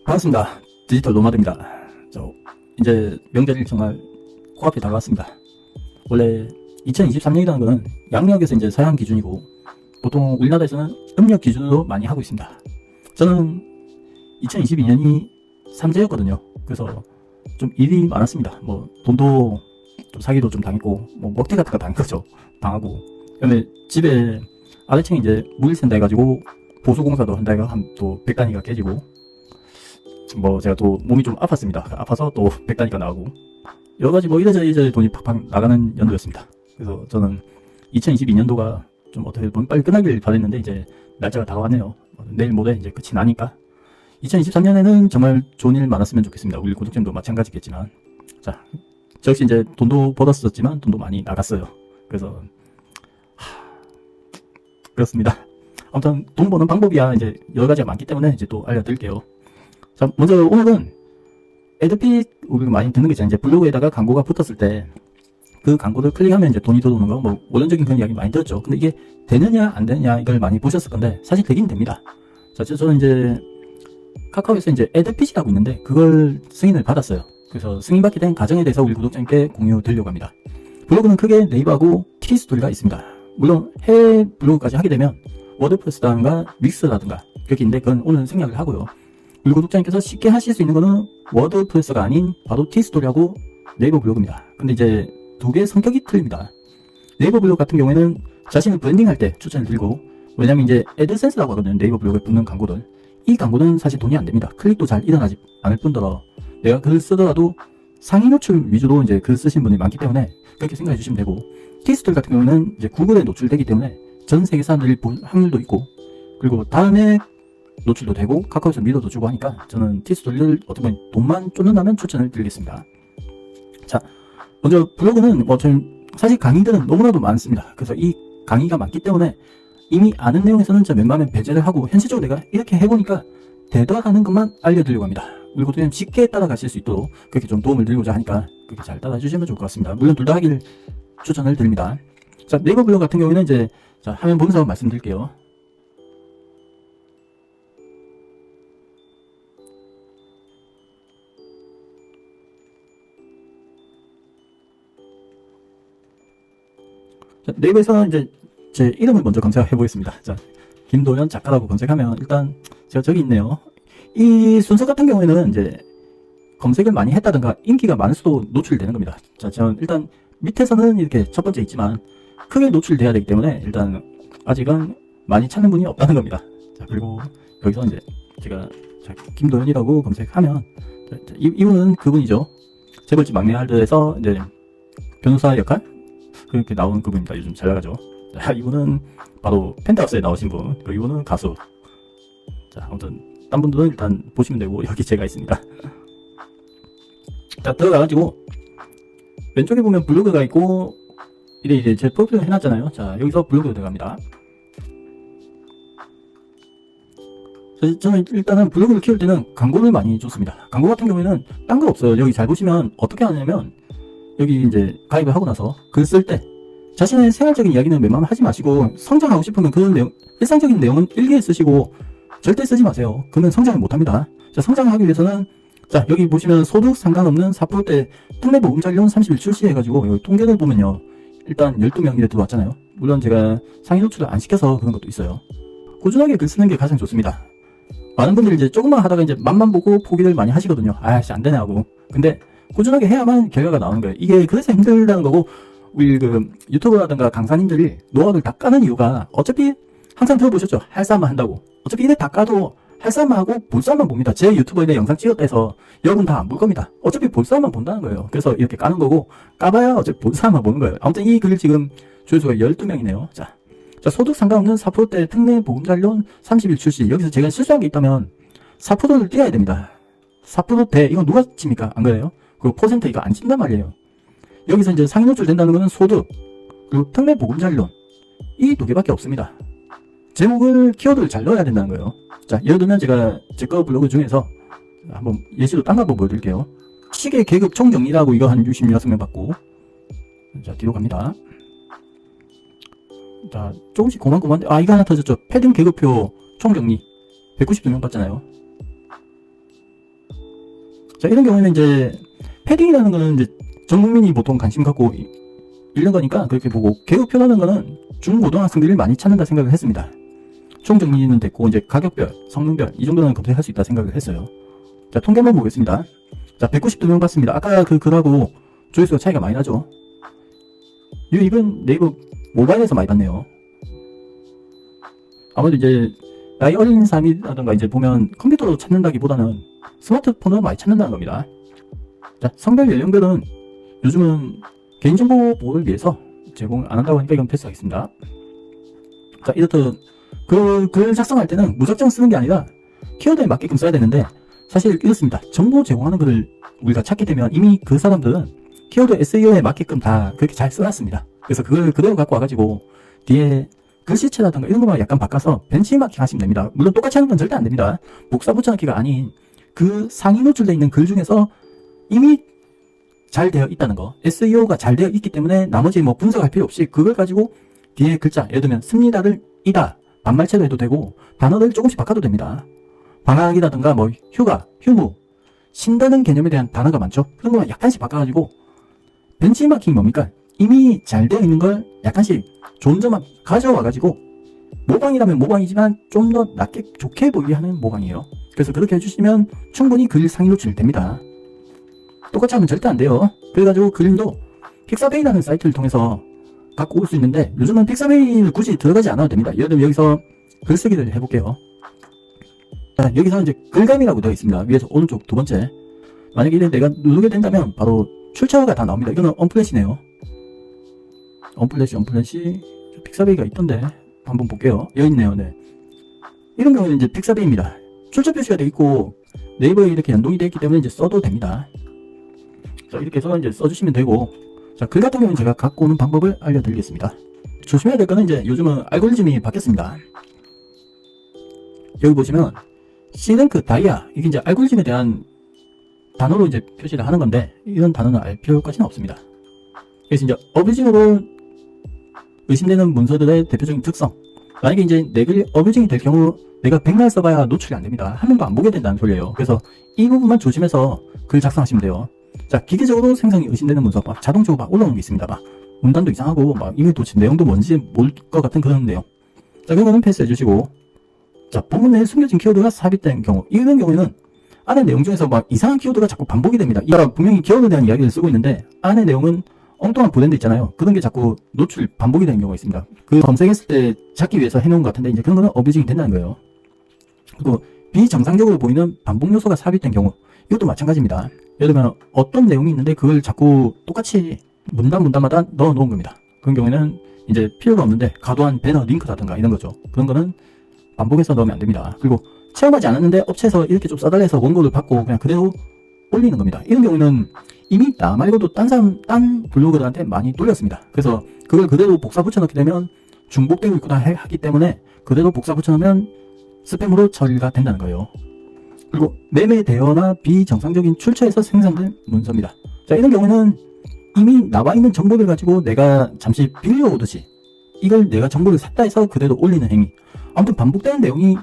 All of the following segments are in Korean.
반갑습니다. 디지털 노마드입니다. 이제 명절이 정말 코앞에 다가왔습니다. 원래 2023년이라는 거는 양력에서 이제 서양 기준이고 보통 우리나라에서는 음력 기준으로 많이 하고 있습니다. 저는 2022년이 삼재였거든요. 그래서 좀 일이 많았습니다. 뭐 돈도 좀 사기도 좀 당했고 뭐 먹튀 같은 거 당한 거죠. 당하고. 그다음에 집에 아래층에 이제 물 샌다 해가지고 보수공사도 한다 해가 또 100단위가 깨지고 뭐 제가 또 몸이 좀 아팠습니다. 아파서 또 100단위가 나오고 여러가지 뭐 이래저래 돈이 팍팍 나가는 연도였습니다. 그래서 저는 2022년도가 좀 어떻게 보면 빨리 끝나길 바랬는데 이제 날짜가 다가왔네요. 내일 모레 이제 끝이 나니까 2023년에는 정말 좋은 일 많았으면 좋겠습니다. 우리 구독자님도 마찬가지겠지만 자, 저 역시 이제 돈도 벌었었지만 돈도 많이 나갔어요. 그래서 그렇습니다. 아무튼 돈 버는 방법이야 이제 여러 가지가 많기 때문에 이제 또 알려드릴게요. 자, 먼저 오늘은 애드핏 우리가 많이 듣는 게 있잖아요. 이제 블로그에다가 광고가 붙었을 때 그 광고를 클릭하면 이제 돈이 들어오는 거 뭐 원론적인 그런 이야기 많이 들었죠. 근데 이게 되느냐 안 되느냐 이걸 많이 보셨을 건데 사실 되긴 됩니다. 자, 저는 이제 카카오에서 이제 애드핏이라고 있는데 그걸 승인을 받았어요. 그래서 승인받게 된 과정에 대해서 우리 구독자님께 공유 드리려고 합니다. 블로그는 크게 네이버하고 티스토리가 있습니다. 물론 해외 블로그까지 하게 되면 워드프레스라든가 믹스라든가 그렇게 있는데 그건 오늘 생략을 하고요. 우리 구독자님께서 쉽게 하실 수 있는 거는 워드프레스가 아닌 바로 티스토리하고 네이버 블로그입니다. 근데 이제 두 개의 성격이 틀립니다. 네이버 블로그 같은 경우에는 자신을 브랜딩할 때 추천을 드리고 왜냐면 이제 애드센스라고 하거든요. 네이버 블로그에 붙는 광고들. 이 광고는 사실 돈이 안 됩니다. 클릭도 잘 일어나지 않을 뿐더러 내가 글을 쓰더라도 상위 노출 위주로 이제 글 쓰신 분이 많기 때문에 그렇게 생각해 주시면 되고 티스토리 같은 경우는 이제 구글에 노출되기 때문에 전 세계 사람들이 볼 확률도 있고 그리고 다음에 노출도 되고 카카오에서 믿어도 주고 하니까 저는 티스토리를 어떻게 보면 돈만 쫓는다면 추천을 드리겠습니다. 자, 먼저 블로그는 뭐 저는 사실 강의들은 너무나도 많습니다. 그래서 이 강의가 많기 때문에 이미 아는 내용에서는 저 웬만하면 배제를 하고 현실적으로 내가 이렇게 해보니까 되더라는 것만 알려드리려고 합니다. 그리고 또 쉽게 따라가실 수 있도록 그렇게 좀 도움을 드리고자 하니까 그렇게 잘 따라주시면 좋을 것 같습니다. 물론 둘 다 하길 추천을 드립니다. 자, 네이버 블로그 같은 경우에는 이제 자, 화면 보면서 말씀드릴게요. 자, 네이버에서 이제 제 이름을 먼저 검색해 보겠습니다. 자, 김도현 작가라고 검색하면 일단 제가 저기 있네요. 이 순서 같은 경우에는 이제 검색을 많이 했다든가 인기가 많을수록 노출되는 겁니다. 자, 저는 일단 밑에서는 이렇게 첫 번째 있지만 크게 노출돼야 되기 때문에 일단 아직은 많이 찾는 분이 없다는 겁니다. 자, 그리고 여기서 이제 제가 김도현이라고 검색하면 이분은 그분이죠. 재벌집 막내 할들에서 이제 변호사 역할 그렇게 나온 그분입니다. 요즘 잘 나가죠. 자, 이분은 바로 펜트하우스에 나오신 분. 그리고 이분은 가수. 자, 아무튼 딴 분들은 일단 보시면 되고 여기 제가 있습니다. 자, 들어가가지고 왼쪽에 보면 블로그가 있고 이제 제 프로필을 해놨잖아요. 자, 여기서 블로그로 들어갑니다. 저는 일단은 블로그를 키울 때는 광고를 많이 줬습니다. 광고 같은 경우에는 딴 거 없어요. 여기 잘 보시면 어떻게 하냐면 여기 이제 가입을 하고 나서 글 쓸 때 자신의 생활적인 이야기는 웬만하면 하지 마시고 성장하고 싶으면 그런 내용, 일상적인 내용은 일기에 쓰시고 절대 쓰지 마세요. 그러면 성장을 못합니다. 자, 성장하기 위해서는 자, 여기 보시면 소득 상관없는 4%대 특례 보금자리론 30일 출시해가지고 여기 통계를 보면요. 일단 12명 이래 들어왔잖아요. 물론 제가 상위 노출을 안 시켜서 그런 것도 있어요. 꾸준하게 글 쓰는 게 가장 좋습니다. 많은 분들이 이제 조금만 하다가 이제 맛만 보고 포기를 많이 하시거든요. 아씨 안 되네 하고. 근데 꾸준하게 해야만 결과가 나오는 거예요. 이게 그래서 힘들다는 거고 우리 그 유튜버라든가 강사님들이 노하우를 다 까는 이유가 어차피 항상 들어보셨죠? 할 싸움만 한다고. 어차피 이래 다 까도 할 싸움만 하고 볼 싸움만 봅니다. 제 유튜버에 영상 찍었다 해서 여러분 다 안 볼 겁니다. 어차피 볼 싸움만 본다는 거예요. 그래서 이렇게 까는 거고 까봐야 어차피 볼 싸움만 보는 거예요. 아무튼 이 글 지금 조회수가 12명이네요. 자, 소득 상관없는 4%대 특례 보금자리론 30일 출시. 여기서 제가 실수한 게 있다면 4%를 띄어야 됩니다. 4%대 이건 누가 칩니까? 안 그래요? 그리고 퍼센트 이거 안 친단 말이에요. 여기서 이제 상위 노출 된다는 거는 소득 그리고 특례 보금자리론 이 두 개밖에 없습니다. 제목을 키워드를 잘 넣어야 된다는 거예요. 자, 예를 들면 제가 제 거 블로그 중에서 한번 예시로 딴 거 한번 보여드릴게요. 시계 계급 총정리라고 이거 한 66명 받고 자, 뒤로 갑니다. 자, 조금씩 고만고만데 이거 하나 터졌죠. 패딩 계급표 총정리 190명 받잖아요. 자, 이런 경우에는 이제 패딩이라는 거는 이제 전 국민이 보통 관심 갖고 읽는 거니까 그렇게 보고, 개우표라는 거는 중고등학생들이 많이 찾는다 생각을 했습니다. 총 정리는 됐고, 이제 가격별, 성능별 이 정도는 검색할 수 있다 생각을 했어요. 자, 통계 한번 보겠습니다. 자, 192명 봤습니다. 아까 그 글하고 조회수가 차이가 많이 나죠. 유입은 네이버 모바일에서 많이 봤네요. 아무래도 이제 나이 어린 사람이라든가 이제 보면 컴퓨터로 찾는다기보다는 스마트폰으로 많이 찾는다는 겁니다. 자, 성별 연령별은 요즘은 개인정보 보호를 위해서 제공을 안 한다고 하니까 이건 패스하겠습니다. 자, 이렇듯 글 작성할 때는 무작정 쓰는 게 아니라 키워드에 맞게끔 써야 되는데, 사실 이렇습니다. 정보 제공하는 글을 우리가 찾게 되면 이미 그 사람들은 키워드 SEO에 맞게끔 다 그렇게 잘 써놨습니다. 그래서 그걸 그대로 갖고 와가지고 뒤에 글씨체라든가 이런 것만 약간 바꿔서 벤치마킹 하시면 됩니다. 물론 똑같이 하는 건 절대 안 됩니다. 복사 붙여넣기가 아닌 그 상위 노출되어 있는 글 중에서 이미 잘 되어 있다는 거, SEO가 잘 되어 있기 때문에 나머지 뭐 분석할 필요 없이 그걸 가지고 뒤에 글자, 예를 들면 씁니다를 이다, 반말체로 해도 되고 단어를 조금씩 바꿔도 됩니다. 방학이라든가 뭐 휴가, 휴무, 쉰다는 개념에 대한 단어가 많죠. 그런 거만 약간씩 바꿔가지고, 벤치마킹이 뭡니까? 이미 잘 되어 있는 걸 약간씩 좋은 점만 가져와가지고, 모방이라면 모방이지만 좀 더 낫게 좋게 보이게 하는 모방이에요. 그래서 그렇게 해주시면 충분히 글 상위 노출 됩니다. 똑같이 하면 절대 안 돼요. 그래가지고 그림도 픽사베이라는 사이트를 통해서 갖고 올 수 있는데, 요즘은 픽사베이를 굳이 들어가지 않아도 됩니다. 예를 들면 여기서 글쓰기를 해볼게요. 자, 여기서 이제 글감이라고 되어 있습니다. 위에서 오른쪽 두 번째. 만약에 이래 내가 누르게 된다면 바로 출처가 다 나옵니다. 이거는 언플래시네요. 언플래시 픽사베이가 있던데 한번 볼게요. 여기 있네요. 네. 이런 경우는 이제 픽사베이입니다. 출처 표시가 되어 있고 네이버에 이렇게 연동이 되어 있기 때문에 이제 써도 됩니다. 자, 이렇게 해서 이제 써주시면 되고, 자, 글 같은 경우는 제가 갖고 오는 방법을 알려드리겠습니다. 조심해야 될 거는 이제 요즘은 알고리즘이 바뀌었습니다. 여기 보시면 C랭크 다이아, 이게 이제 알고리즘에 대한 단어로 이제 표시를 하는 건데, 이런 단어는 알 필요까지는 없습니다. 그래서 이제 어뷰징으로 의심되는 문서들의 대표적인 특성, 만약에 이제 내 글이 어뷰징이 될 경우 내가 100날 써봐야 노출이 안 됩니다. 한 명도 안 보게 된다는 소리예요. 그래서 이 부분만 조심해서 글 작성하시면 돼요. 자, 기계적으로 생성이 의심되는 문서, 막 자동적으로 막 올라오는 게 있습니다. 막 문단도 이상하고 막 이게 도대체 내용도 뭔지 모를 것 같은 그런 내용. 자, 그런 거는 패스해 주시고, 자, 본문 내에 숨겨진 키워드가 삽입된 경우, 이런 경우에는 안에 내용 중에서 막 이상한 키워드가 자꾸 반복이 됩니다. 이가 분명히 키워드에 대한 이야기를 쓰고 있는데 안에 내용은 엉뚱한 브랜드 있잖아요. 그런 게 자꾸 노출 반복이 되는 경우가 있습니다. 그 검색했을 때 찾기 위해서 해놓은 것 같은데, 이제 그런 거는 어뷰징이 된다는 거예요. 그리고 비정상적으로 보이는 반복 요소가 삽입된 경우, 이것도 마찬가지입니다. 예를 들면 어떤 내용이 있는데 그걸 자꾸 똑같이 문단마다 넣어 놓은 겁니다. 그런 경우에는 이제 필요가 없는데 과도한 배너 링크라든가 이런 거죠. 그런 거는 반복해서 넣으면 안 됩니다. 그리고 체험하지 않았는데 업체에서 이렇게 좀 써달래서 원고를 받고 그냥 그대로 올리는 겁니다. 이런 경우는 이미 나 말고도 딴 블로그들한테 많이 돌렸습니다. 그래서 그걸 그대로 복사 붙여넣게 되면 중복되고 있구나 하기 때문에 그대로 복사 붙여넣으면 스팸으로 처리가 된다는 거예요. 그리고 매매되거나 비정상적인 출처에서 생산된 문서입니다. 자, 이런 경우는 이미 나와 있는 정보를 가지고 내가 잠시 빌려오듯이 이걸 내가 정보를 샀다 해서 그대로 올리는 행위, 아무튼 반복되는 내용이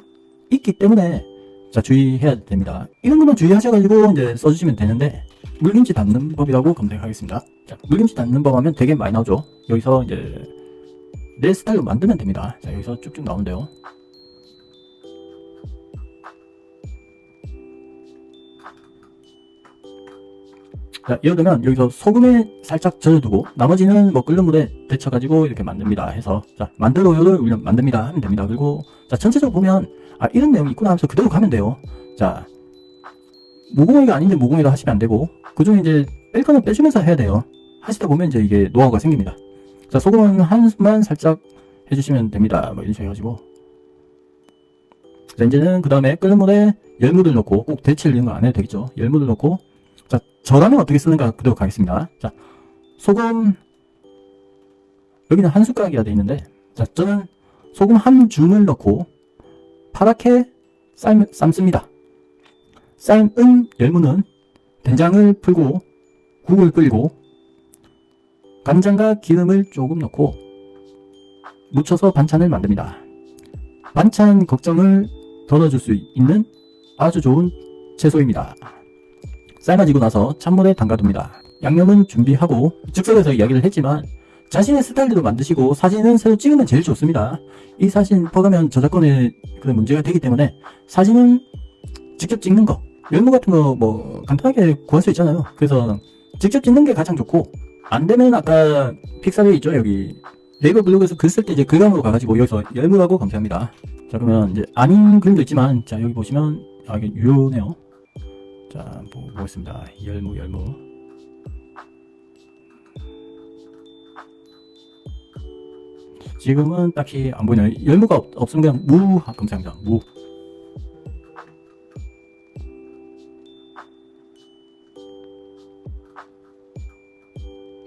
있기 때문에 자, 주의해야 됩니다. 이런 것만 주의하셔가지고 이제 써주시면 되는데, 물김치 담는 법이라고 검색하겠습니다. 자, 물김치 담는 법 하면 되게 많이 나오죠. 여기서 이제 내 스타일로 만들면 됩니다. 자, 여기서 쭉쭉 나오는데요. 자, 예를 들면 여기서 소금에 살짝 절여두고 나머지는 뭐 끓는 물에 데쳐가지고 이렇게 만듭니다 해서, 자, 만들어요를 만듭니다 하면 됩니다. 그리고 자, 전체적으로 보면 아, 이런 내용이 있구나 하면서 그대로 가면 돼요. 자, 무공해가 아닌데 무공해로 하시면 안 되고, 그 중에 이제 뺄 거는 빼주면서 해야 돼요. 하시다 보면 이제 이게 노하우가 생깁니다. 자, 소금은 한 스푼만 살짝 해주시면 됩니다. 뭐 이런 식으로 해가지고. 자, 이제는 그 다음에 끓는 물에 열무를 넣고, 꼭 데치를 넣는 거 안 해도 되겠죠. 열무를 넣고, 자, 저라면 어떻게 쓰는가 그대로 가겠습니다. 자, 소금, 여기는 한 숟가락이라 되어 있는데, 자, 저는 소금 한 줌을 넣고 파랗게 삶습니다. 삶은 열무는 된장을 풀고 국을 끓이고 간장과 기름을 조금 넣고 묻혀서 반찬을 만듭니다. 반찬 걱정을 덜어줄 수 있는 아주 좋은 채소입니다. 삶아지고 나서 찬물에 담가둡니다. 양념은 준비하고 즉석에서 이야기를 했지만 자신의 스타일대로 만드시고 사진은 새로 찍으면 제일 좋습니다. 이 사진 퍼가면 저작권에 그런 문제가 되기 때문에 사진은 직접 찍는 거, 열무 같은 거 뭐 간단하게 구할 수 있잖아요. 그래서 직접 찍는 게 가장 좋고, 안 되면 아까 픽사에 있죠. 여기 네이버 블로그에서 글 쓸 때 이제 글감으로 가가지고 여기서 열무라고 검색합니다. 자, 그러면 이제 아닌 그림도 있지만, 자, 여기 보시면 이게 유효네요. 자, 보겠습니다. 열무. 지금은 딱히 안 보이네요. 열무가 없으면 그냥 무 검색합니다. 무.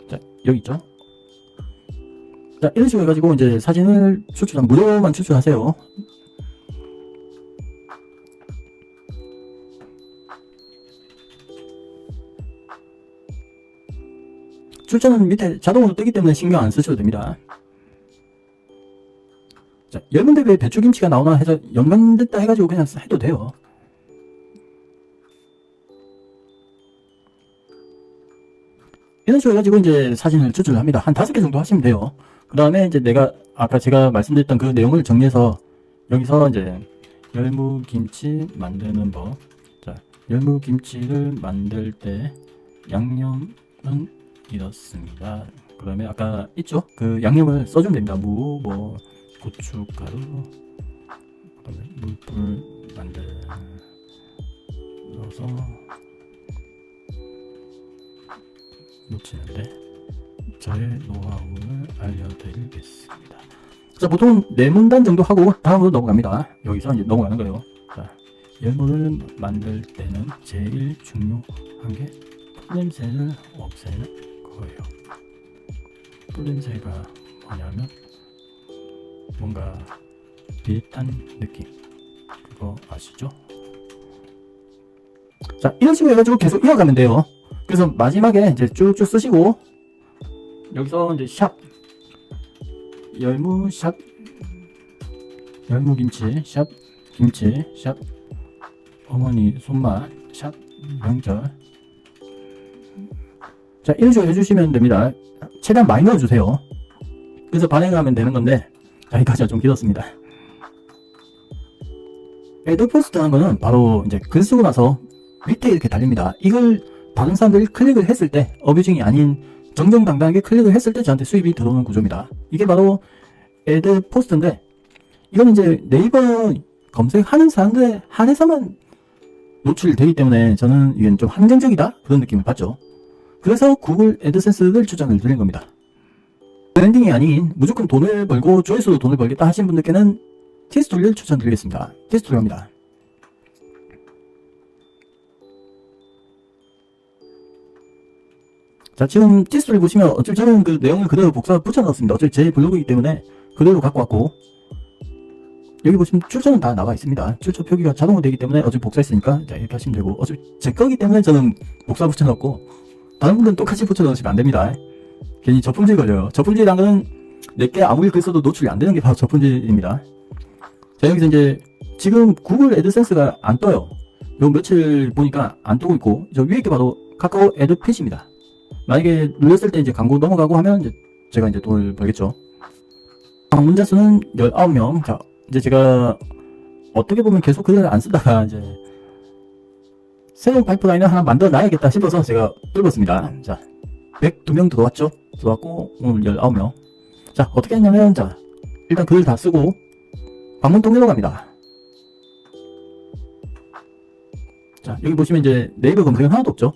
자, 여기 있죠. 자, 이런 식으로 해가지고 이제 사진을 무료만 추출하세요. 출처는 밑에 자동으로 뜨기 때문에 신경 안 쓰셔도 됩니다. 자, 열문대 왜 배추김치가 나오나 해서 연관됐다 해가지고 그냥 해도 돼요. 이런 식으로 해가지고 이제 사진을 추출합니다. 한 5개 정도 하시면 돼요. 그 다음에 이제 아까 제가 말씀드렸던 그 내용을 정리해서 여기서 이제 열무김치 만드는 법. 자, 열무김치를 만들 때 양념은 이렇습니다. 그 다음에 아까 있죠? 그 양념을 써주면 됩니다. 무, 고춧가루, 그 다음에 물풀 만들어서 놓치는데 저의 노하우를 알려드리겠습니다. 자, 보통 4문단 정도 하고 다음으로 넘어갑니다. 여기서 이제 넘어가는 거예요. 자, 열무를 만들 때는 제일 중요한 게 풀냄새를 없애는 거예요. 풀냄새가 뭐냐면 뭔가 비릿한 느낌, 그거 아시죠? 자, 이런 식으로 해가지고 계속 이어가면 돼요. 그래서 마지막에 이제 쭉쭉 쓰시고 여기서 이제 샵 열무 샵 열무김치 샵 김치 샵 어머니 손맛 샵 명절. 자, 이런 식으로 해주시면 됩니다. 최대한 많이 넣어주세요. 그래서 반응하면 되는 건데, 자, 여기까지가 좀 길었습니다. 애드포스트 하는 거는 바로 이제 글 쓰고 나서 밑에 이렇게 달립니다. 이걸 다른 사람들이 클릭을 했을 때, 어뷰징이 아닌 정정당당하게 클릭을 했을 때 저한테 수입이 들어오는 구조입니다. 이게 바로 애드포스트인데, 이건 이제 네이버 검색하는 사람들에 한해서만 노출되기 때문에 저는 이건 좀 한정적이다? 그런 느낌을 받죠. 그래서 구글 애드센스를 추천을 드린 겁니다. 브랜딩이 아닌 무조건 돈을 벌고 조회수로 돈을 벌겠다 하신 분들께는 티스토리를 추천드리겠습니다. 티스토리입니다. 자, 지금 티스토리 보시면 어차피 저는 그 내용을 그대로 복사 붙여넣었습니다. 어차피 제 블로그이기 때문에 그대로 갖고 왔고, 여기 보시면 출처는 다 나와 있습니다. 출처 표기가 자동으로 되기 때문에 어차피 복사했으니까 자, 이렇게 하시면 되고, 어차피 제 거기 때문에 저는 복사 붙여넣었고 다른 분들은 똑같이 붙여넣으시면 안 됩니다. 괜히 저품질 걸려요. 저품질이란 건 내게 아무리 글 써도 노출이 안 되는 게 바로 저품질입니다. 자, 여기서 이제 지금 구글 애드센스가 안 떠요. 요 며칠 보니까 안 뜨고 있고, 저 위에 게 바로 카카오 애드핏입니다. 만약에 눌렸을 때 이제 광고 넘어가고 하면 이제 제가 이제 돈을 벌겠죠. 방문자 수는 19명. 자, 이제 제가 어떻게 보면 계속 글을 안 쓰다가 이제 새로운 파이프라인을 하나 만들어 놔야겠다 싶어서 제가 뚫었습니다. 자, 102명 들어왔죠? 들어왔고, 오늘 19명. 자, 어떻게 했냐면, 자, 일단 글을 다 쓰고, 방문 통계로 갑니다. 자, 여기 보시면 이제 네이버 검색은 하나도 없죠?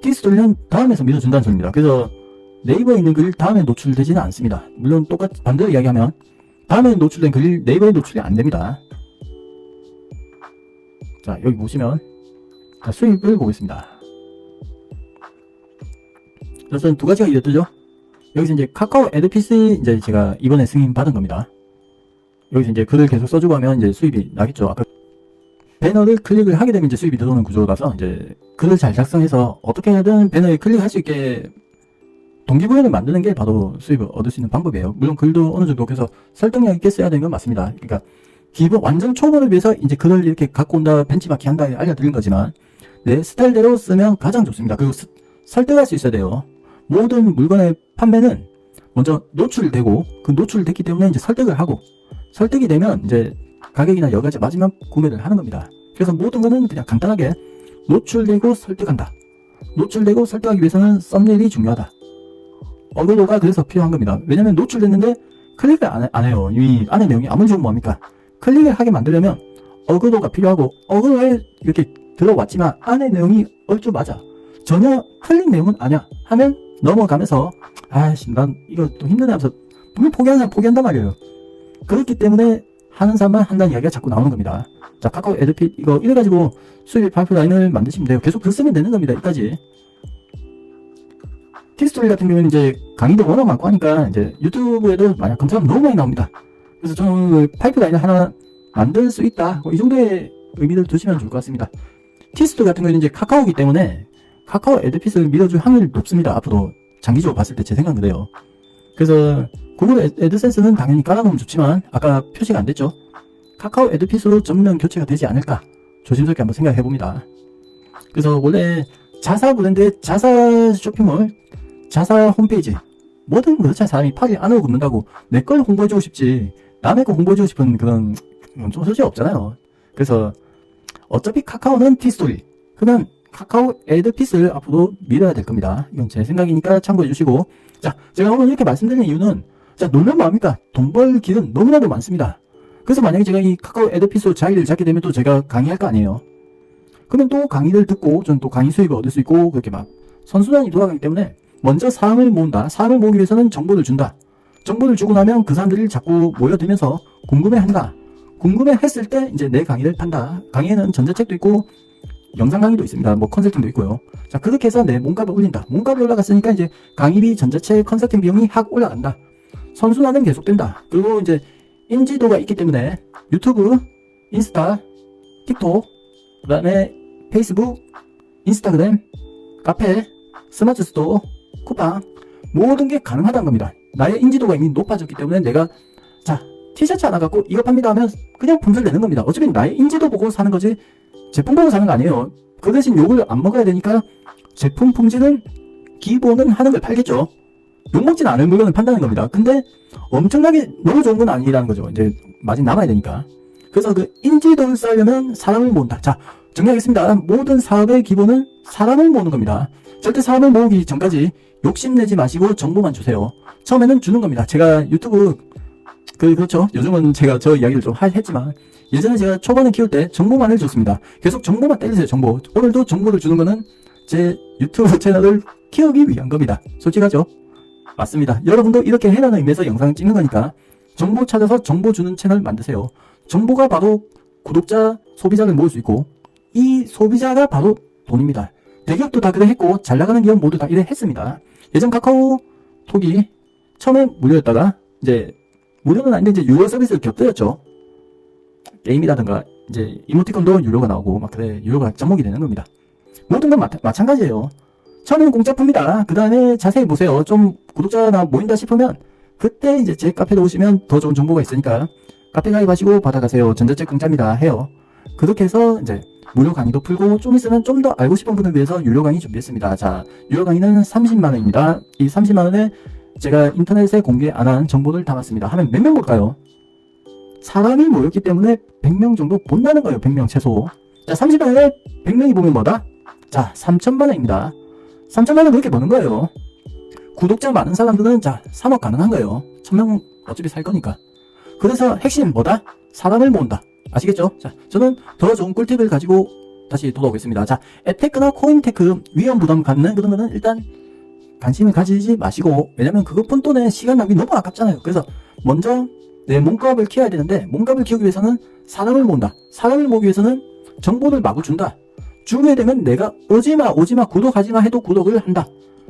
티스토리는 다음에서 밀어준다는 소리입니다. 그래서 네이버에 있는 글 다음에 노출되지는 않습니다. 물론 똑같이 반대로 이야기하면, 다음에 노출된 글이 네이버에 노출이 안 됩니다. 자, 여기 보시면, 자, 수입을 보겠습니다. 그래서 두 가지가 이제 뜨죠? 여기서 이제 카카오 애드피스 이제 제가 이번에 승인 받은 겁니다. 여기서 이제 글을 계속 써주고 하면 이제 수입이 나겠죠. 아까 배너를 클릭을 하게 되면 이제 수입이 들어오는 구조라서 이제 글을 잘 작성해서 어떻게든 배너에 클릭할 수 있게 동기부여를 만드는 게 바로 수입을 얻을 수 있는 방법이에요. 물론 글도 어느 정도 그래서 설득력 있게 써야 되는 건 맞습니다. 그러니까 기본 완전 초보를 위해서 이제 글을 이렇게 갖고 온다, 벤치마킹 한다 알려드린 거지만, 내 스타일대로 쓰면 가장 좋습니다. 그리고 설득할 수 있어야 돼요. 모든 물건의 판매는 먼저 노출되고, 그 노출됐기 때문에 이제 설득을 하고, 설득이 되면 이제 가격이나 여러 가지 맞으면 구매를 하는 겁니다. 그래서 모든 거는 그냥 간단하게 노출되고 설득한다. 노출되고 설득하기 위해서는 썸네일이 중요하다. 어그로가 그래서 필요한 겁니다. 왜냐면 노출됐는데 클릭을 안 해요. 이 안에 내용이 아무리 좋으면 뭐합니까? 클릭을 하게 만들려면 어그로가 필요하고, 어그로에 이렇게 들어왔지만 안에 내용이 얼추 맞아. 전혀 틀린 내용은 아니야 하면 넘어가면서 아이씨 난 이거 또 힘드네 하면서 분명 포기하는 사람 포기한단 말이에요. 그렇기 때문에 하는 사람만 한다는 이야기가 자꾸 나오는 겁니다. 자, 카카오 애드핏 이거 이래가지고 수입 파이프라인을 만드시면 돼요. 계속 글 쓰면 되는 겁니다. 여기까지. 티스토리 같은 경우는 이제 강의도 워낙 많고 하니까 이제 유튜브에도 만약 검색하면 너무 많이 나옵니다. 그래서 저는 파이프라인을 하나 만들 수 있다. 이 정도의 의미를 두시면 좋을 것 같습니다. 티스토리 같은 경우는 이제 카카오이기 때문에 카카오 애드핏을 밀어줄 확률이 높습니다. 앞으로 장기적으로 봤을 때 제 생각은 그래요. 그래서 구글 애드센스는 당연히 깔아놓으면 좋지만 아까 표시가 안 됐죠. 카카오 애드핏으로 전면 교체가 되지 않을까 조심스럽게 한번 생각해 봅니다. 그래서 원래 자사 브랜드의 자사 쇼핑몰, 자사 홈페이지 뭐든 그렇잖아요. 사람이 팔이 안으로 굽는다고 내 걸 홍보해주고 싶지 남의 거 홍보해주고 싶은 그런 좀 소질이 없잖아요. 그래서 어차피 카카오는 티스토리, 그러면 카카오 애드핏을 앞으로 밀어야 될 겁니다. 이건 제 생각이니까 참고해 주시고, 자, 제가 오늘 이렇게 말씀드리는 이유는, 자, 놀면 뭐합니까? 돈 벌 길은 너무나도 많습니다. 그래서 만약에 제가 이 카카오 애드핏으로 자리를 잡게 되면 또 제가 강의할 거 아니에요. 그러면 또 강의를 듣고 전 또 강의 수익을 얻을 수 있고 그렇게 막 선순환이 돌아가기 때문에 먼저 사람을 모은다. 사람을 모으기 위해서는 정보를 준다. 정보를 주고 나면 그 사람들이 자꾸 모여들면서 궁금해한다. 궁금해했을 때 이제 내 강의를 판다. 강의에는 전자책도 있고 영상 강의도 있습니다. 뭐 컨설팅도 있고요. 자, 그렇게 해서 내 몸값을 올린다. 몸값이 올라갔으니까 이제 강의비, 전자책, 컨설팅 비용이 확 올라간다. 선순환은 계속된다. 그리고 이제 인지도가 있기 때문에 유튜브, 인스타, 틱톡, 그 다음에 페이스북, 인스타그램, 카페, 스마트 스토어, 쿠팡 모든 게 가능하다는 겁니다. 나의 인지도가 이미 높아졌기 때문에 내가 자 티셔츠 하나 갖고 이거 팝니다 하면 그냥 품절 내는 겁니다. 어차피 나의 인지도 보고 사는 거지 제품 보고 사는 거 아니에요. 그 대신 욕을 안 먹어야 되니까 제품 품질은 기본은 하는 걸 팔겠죠. 욕 먹지는 않을 물건을 판다는 겁니다. 근데 엄청나게 너무 좋은 건 아니라는 거죠. 이제 마진 남아야 되니까. 그래서 그 인지도를 쌓으려면 사람을 모은다. 자, 정리하겠습니다. 모든 사업의 기본은 사람을 모으는 겁니다. 절대 사람을 모으기 전까지 욕심내지 마시고 정보만 주세요. 처음에는 주는 겁니다. 제가 유튜브 그렇죠. 요즘은 제가 저 이야기를 좀 했지만 예전에 제가 초반에 키울 때 정보만을 줬습니다. 계속 정보만 때리세요. 정보. 오늘도 정보를 주는 거는 제 유튜브 채널을 키우기 위한 겁니다. 솔직하죠? 맞습니다. 여러분도 이렇게 해라는 의미에서 영상을 찍는 거니까 정보 찾아서 정보 주는 채널 만드세요. 정보가 바로 구독자, 소비자를 모을 수 있고 이 소비자가 바로 돈입니다. 대기업도 다 그래 했고 잘 나가는 기업 모두 다 이래 했습니다. 예전 카카오톡이 처음에 무료였다가 이제 무료는 아닌데 이제 유료 서비스를 곁들였죠. 게임이라든가 이제 이모티콘도 유료가 나오고 막 그래 유료가 접목이 되는 겁니다. 모든 건 마찬가지예요. 처음에는 공짜 풉니다. 그 다음에 자세히 보세요. 좀 구독자나 모인다 싶으면 그때 이제 제 카페로 오시면 더 좋은 정보가 있으니까 카페 가입하시고 받아가세요. 전자책 공짜입니다 해요. 그렇게 해서 이제 무료 강의도 풀고 좀 있으면 좀 더 알고 싶은 분을 위해서 유료 강의 준비했습니다. 자, 유료 강의는 30만원입니다. 이 30만원에 제가 인터넷에 공개 안 한 정보를 담았습니다. 하면 몇 명 볼까요? 사람이 모였기 때문에 100명 정도 본다는 거예요. 100명 최소. 자, 30만원에 100명이 보면 뭐다? 자, 3천만원입니다. 3천만원 그렇게 버는 거예요. 구독자 많은 사람들은 자, 3억 가능한 거예요. 1000명 어차피 살 거니까. 그래서 핵심 뭐다? 사람을 모은다. 아시겠죠? 자, 저는 더 좋은 꿀팁을 가지고 다시 돌아오겠습니다. 자, 에테크나 코인테크 위험 부담 갖는 그런 거는 일단 관심을 가지지 마시고, 왜냐면 그거 푼 돈에 시간 낭비 너무 아깝잖아요. 그래서 먼저 내 몸값을 키워야 되는데 몸값을 키우기 위해서는 사람을 모은다. 사람을 모으기 위해서는 정보를 마구 준다. 주게 되면 내가 오지마 구독하지마 해도 구독을 한다.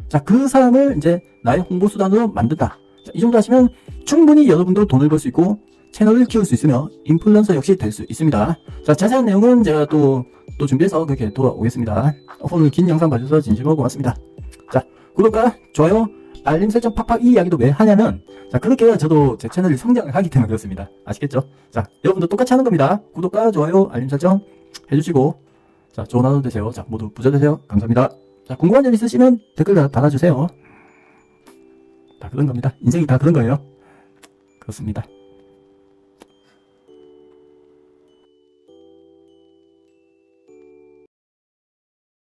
자, 그 사람을 이제 나의 홍보 수단으로 만든다. 자, 이 정도 하시면 충분히 여러분도 돈을 벌 수 있고 채널을 키울 수 있으며 인플루언서 역시 될 수 있습니다. 자, 자세한 내용은 제가 또 준비해서 그렇게 돌아오겠습니다. 오늘 긴 영상 봐주셔서 진심으로 고맙습니다. 자, 구독과 좋아요, 알림 설정 팍팍 이 이야기도 왜 하냐면 자, 그렇게 해야 저도 제 채널이 성장을 하기 때문에 그렇습니다. 아시겠죠? 자, 여러분도 똑같이 하는 겁니다. 구독과 좋아요, 알림 설정 해주시고 자, 좋은 하루 되세요. 자, 모두 부자 되세요. 감사합니다. 자, 궁금한 점 있으시면 댓글 달아주세요. 다 그런 겁니다. 인생이 다 그런 거예요. 그렇습니다.